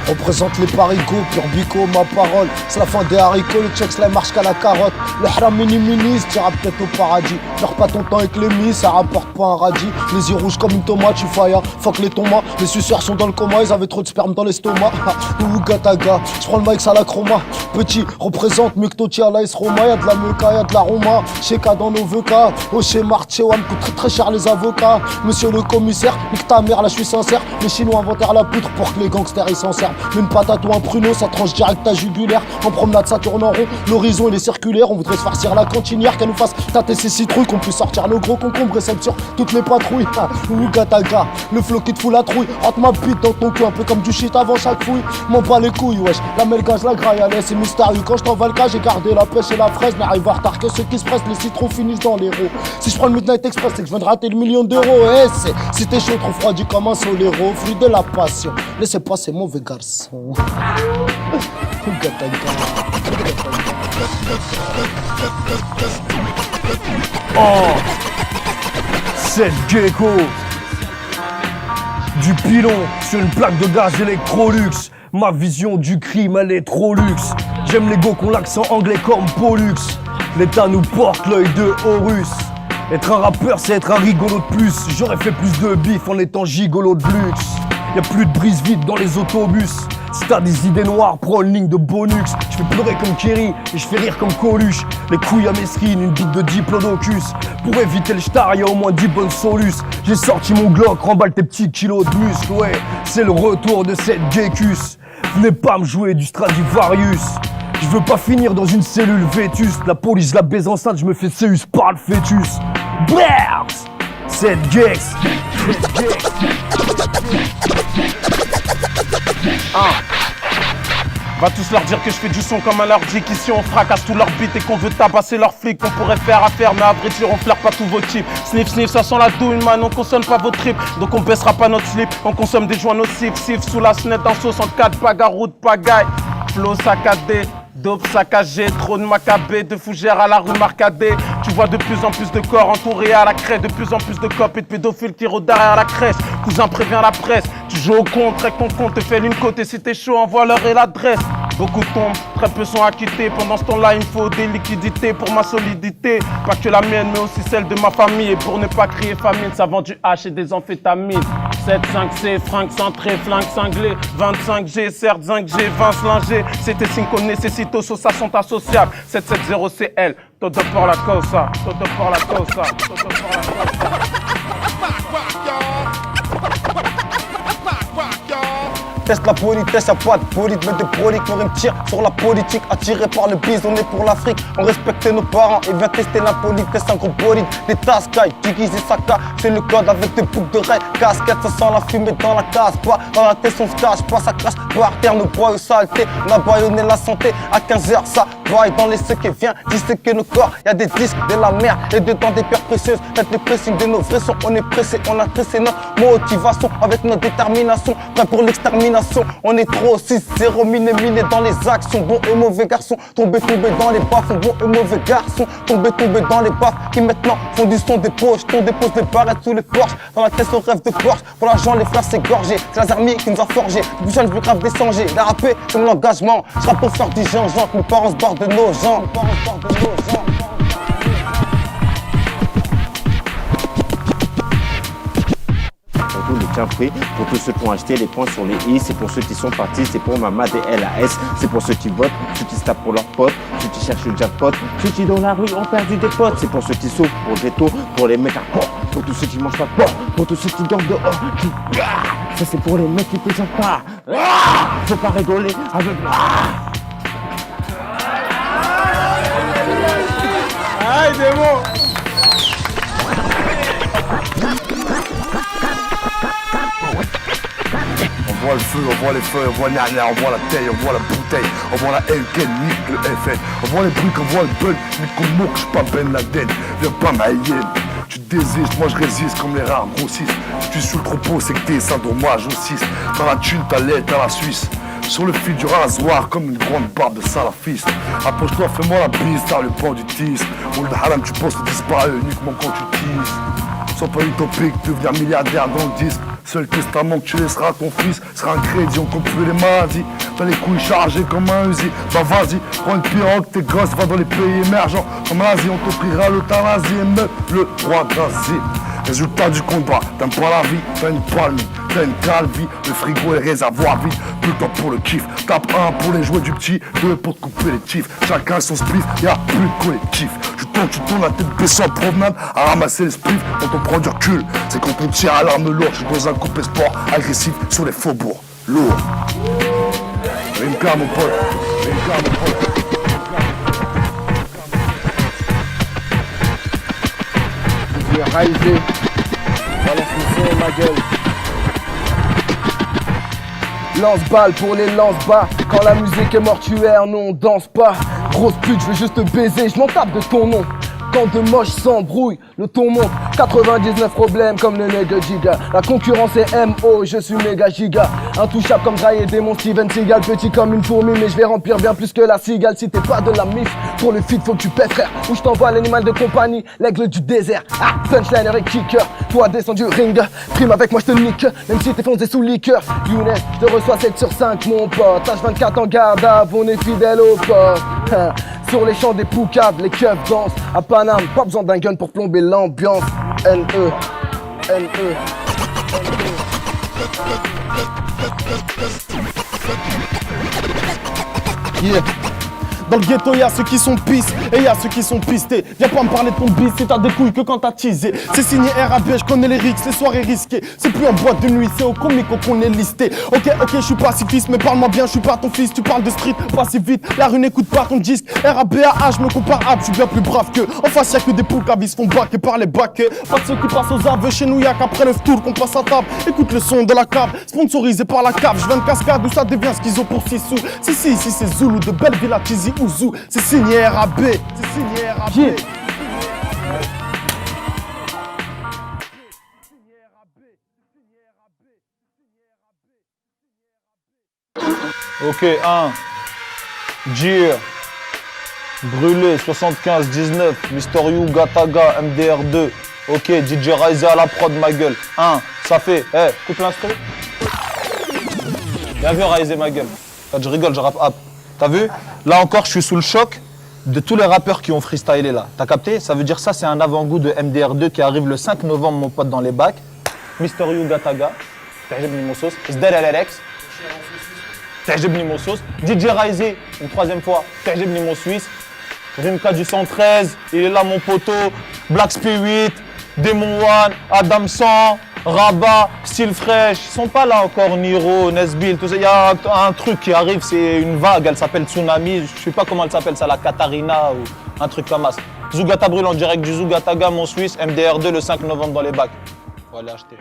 Représente les parigots, pur bico, ma parole. C'est la fin des haricots, le checks la marche qu'à la carotte. Le haram mini-minis, t'iras peut-être au paradis. Perds pas ton temps avec les mis, ça rapporte pas un radis. Les yeux rouges comme une tomate, tu fire, fuck les tomates. Les suceurs sont dans le coma, ils avaient trop de sperme dans l'estomac. Ouh gataga, j'prends le mic, ça la chroma. Petit, représente mieux que Totti à l'AS Roma. Y'a de la meuca, y'a de la Roma. Sheka dans nos VK. Oh chez Marchewan, coûte très très cher les avocats. Monsieur le commissaire, nique ta mère, là je suis sincère. Les Chinois inventèrent la poutre pour que les gangsters ils s'en servent. Une patate ou un pruneau, ça tranche direct ta jugulaire. En promenade, ça tourne en rond. L'horizon, il est circulaire. On voudrait se farcir la cantinière, qu'elle nous fasse tâter ses citrouilles, qu'on puisse sortir nos gros concombres et celles sur toutes les patrouilles. Ouh, gataga, le flow qui te fout la trouille. Rentre ma bite dans ton cul, un peu comme du shit avant chaque fouille. M'en pas les couilles, wesh. La melgage, la graille, allez, c'est mystérieux. Quand je t'envoie le cas, j'ai gardé la pêche et la fraise. N'arrive en retard que ceux qui se pressent, les citrons finissent dans les roues. Si je prends le Midnight Express, c'est que je viens de rater le million d'euros. Eh, c'est si t'es chaud, trop froidi comme un soléro. Fruit de la passion. Laissez passer, mauvais garçon. Oh, cette gecko du pilon sur une plaque de gaz Electrolux. Ma vision du crime elle est trop luxe. J'aime les go qu'on l'accent anglais comme Pollux. L'État nous porte l'œil de Horus. Être un rappeur c'est être un rigolo de plus. J'aurais fait plus de bif en étant gigolo de luxe. Y'a plus de brise vide dans les autobus. Si t'as des idées noires, prends une ligne de bonux. Je fais pleurer comme Kerry et je fais rire comme Coluche. Les couilles à Mesrine, une bite de diplodocus. Pour éviter le star, y'a au moins 10 bonnes solus. J'ai sorti mon Glock, remballe tes petits kilos de muscles. Ouais, c'est le retour de cette Gekus. Venez pas me jouer du Stradivarius. Je veux pas finir dans une cellule vétuste. La police la baise enceinte, je me fais séus par le fœtus. Brrrr, cette Gex. Va tous leur dire que je fais du son comme un leur dit qu'ici on fracasse tous leurs beats et qu'on veut tabasser leurs flics. On pourrait faire affaire mais à vrai dire on flaire pas tous vos types. Sniff sniff ça sent la douille man, on consomme pas vos tripes. Donc on baissera pas notre slip, on consomme des joints nocifs. Sif sous la snette en 64, bagarre de pagaille. Flow saccadé, dope saccagé, trop de macabé, de fougères à la rue Marcadet. Tu vois de plus en plus de corps entourés à la craie, de plus en plus de copes et de pédophiles qui rôdent derrière la crèche. Cousin prévient la presse, tu joues au contre avec ton compte, te fais l'une côte et si t'es chaud envoie l'heure et l'adresse. Beaucoup tombent, très peu sont acquittés. Pendant ce temps-là, il me faut des liquidités pour ma solidité. Pas que la mienne, mais aussi celle de ma famille. Et pour ne pas crier famine, ça vend du H et des amphétamines. 7-5-C, fringues cintrées, flingues cinglées. 25G, certes 5G, 20 slingés. C'était signe qu'on nécessite aux sauces, sont associables. 770CL, todo por la cosa, todo por la cosa, todo por la cosa. Teste la politesse, y'a pas de polite, mais des proliques, nos rimes tirent sur la politique, attirés par le bise, on est pour l'Afrique, on respecte nos parents et vient tester la politesse, un gros bolide, des tasses, cailles, déguisé Saka, c'est le code avec des boucles de règles, casquette, ça sent la fumée dans la case, pas dans la tête, on se cache, pas ça crache, par terre, nos bois saleté, on a baïonné la santé, à 15h, ça vaille dans les secs vient disséquer nos corps, y'a des disques, de la merde, et dedans des pierres précieuses, faites le pressing de nos vrais sons, on est pressé, on a tressé notre motivation, avec notre détermination, prêt pour l'extermination. On est trop 6-0 miné dans les actions. Bon et mauvais garçon, tombé dans les baffes. Bon et mauvais garçon, tombé dans les baffes. Qui maintenant font du son des poches. On dépose des barrettes sous les porches. Dans la tête on rêve de Porsche. Pour l'argent les frères c'est gorgé. C'est la armée qui nous a forgé. Du jeune plus grave des sangers. La rapée c'est mon engagement. Je rappe pour faire du gingembre. Mes parents se barrent de nos gens. Pour tous les tiens prêts, pour tous ceux qui ont acheté les points sur les i, c'est pour ceux qui sont partis, c'est pour Mama DLAS, c'est pour ceux qui votent, ceux qui se tapent pour leurs potes, ceux qui cherchent le jackpot, ceux qui dans la rue ont perdu des potes, c'est pour ceux qui souffrent, pour le ghetto, pour les mecs à porc, pour tous ceux qui mangent pas de porc, pour tous ceux qui dorment dehors, ça c'est pour les mecs qui plaisent pas, faut pas rigoler avec Aïe, démon. On voit le feu, on voit les feux, on voit Nana, on voit la taille, on voit la bouteille, on voit la LK, nique le FN, on voit les briques, on voit le bug, nique qu'on moque, j'suis pas Ben Laden, viens pas m'aïen. Tu désistes, moi je résiste comme les rares grossissent. Si tu suis le troupeau, c'est que t'es syndromage au 6. Dans la thune, t'as l'aide, t'as la Suisse. Sur le fil du rasoir, comme une grande barbe de salafiste. Approche-toi, fais-moi la bise, t'as le banc du tis. Ou le haram, tu penses que disparaît uniquement quand tu tises. Sois pas utopique, devenir milliardaire dans le disque. Seul testament que tu laisseras à ton fils sera un crédit, on compte plus les maladies. T'as les couilles chargées comme un Uzi. Bah vas-y, prends une pirogue, tes gosses, va dans les pays émergents. Comme l'Asie, on t'offrira l'euthanasie et meuf, le droit d'asile. Résultat du combat, t'aimes pas la vie, t'as une palmie, t'as une calvie, le frigo et les réservoirs vides, plus le temps pour le kiff. Tape 1 pour les jouets du petit, 2 pour te couper les tifs. Chacun son spliff, y'a plus de collectif. Tu tournes la tête baissée en promenade à ramasser les spliffs quand on prend du recul. C'est quand on tire à l'arme lourde, je suis dans un coupé sport agressif sur les faubourgs. Lourd. Rimka mon pote, Rimka mon pote. Raisé, balance le son, ma gueule. Lance-balle pour les lance-bas. Quand la musique est mortuaire, non, on danse pas. Grosse pute, je veux juste te baiser, je m'en tape de ton nom. Quand de moches s'embrouillent, le ton monte. 99 problèmes comme le nègre Giga. La concurrence est MO, je suis méga giga. Intouchable comme Dry et démon Steven Seagal. Petit comme une fourmi, mais je vais remplir bien plus que la cigale. Si t'es pas de la mif, pour le feat faut que tu paies frère. Ou je t'envoie l'animal de compagnie, l'aigle du désert. Ah, punchliner et kicker, toi descends du ring. Prime avec moi je te nique, même si t'es foncé sous liqueur. Younes, je te reçois 7 sur 5 mon pote. H24 en garde à, on est fidèle au poste. Sur les champs des poucaves, les keufs dansent. À Paname, pas besoin d'un gun pour plomber l'ambiance. N.E. N.E. Yeah. Dans le ghetto, y'a ceux qui sont pistes et y'a ceux qui sont pistés. Viens pas me parler de ton bis, c'est t'as des couilles que quand t'as teasé. C'est signé RAB, je connais les risques, les soirées risquées. C'est plus en boîte de nuit, c'est au comico qu'on est listé. Ok, je suis pacifiste, mais parle-moi bien, je suis pas ton fils. Tu parles de street, pas si vite, la rue n'écoute pas ton disque. RABAH, je me compare à, je suis bien plus brave qu'eux. En face, y'a que des poucaves, ils se font baquer par les bacs. Pas de ceux qui passent aux aveux, chez nous y'a qu'après le tour qu'on passe à table. Écoute le son de la cave, sponsorisé par la cave. Je viens de cascade où ça devient ce qu'ils ont pour 6 sous. Si, c'est Zulu de Belleville à Tizi Ouzou. C'est signé RAB, c'est signé RAB. Yeah. Ok, 1. Jir. Brûlé, 75-19. Mister You, Gataga, MDR2. Ok, DJ Raisé à la prod, ma gueule. 1. Ça fait. Coupe l'instru. Bien vu, Raisé, ma gueule. Quand je rigole, je rappe up. T'as vu? Là encore, je suis sous le choc de tous les rappeurs qui ont freestylé là. T'as capté? Ça veut dire ça, c'est un avant-goût de MDR2 qui arrive le 5 novembre, mon pote, dans les bacs. Mister You, Gataga. تعجبني موسوس. ازداد على Alex. تعجبني موسوس. DJ Raisé, une troisième fois. تعجبني mon Suisse. Rimka du 113, il est là mon poteau. Black Spirit, Demon One, Adam 100. Rabat, Style Fresh, ils sont pas là encore, Niro, Nesbill, tout ça. Il y a un truc qui arrive, c'est une vague, elle s'appelle Tsunami, je sais pas comment elle s'appelle ça, la Katarina ou un truc comme ça. Zougata brûle en direct du Zougataga, mon Suisse, MDR2 le 5 novembre dans les bacs. Faut aller acheter.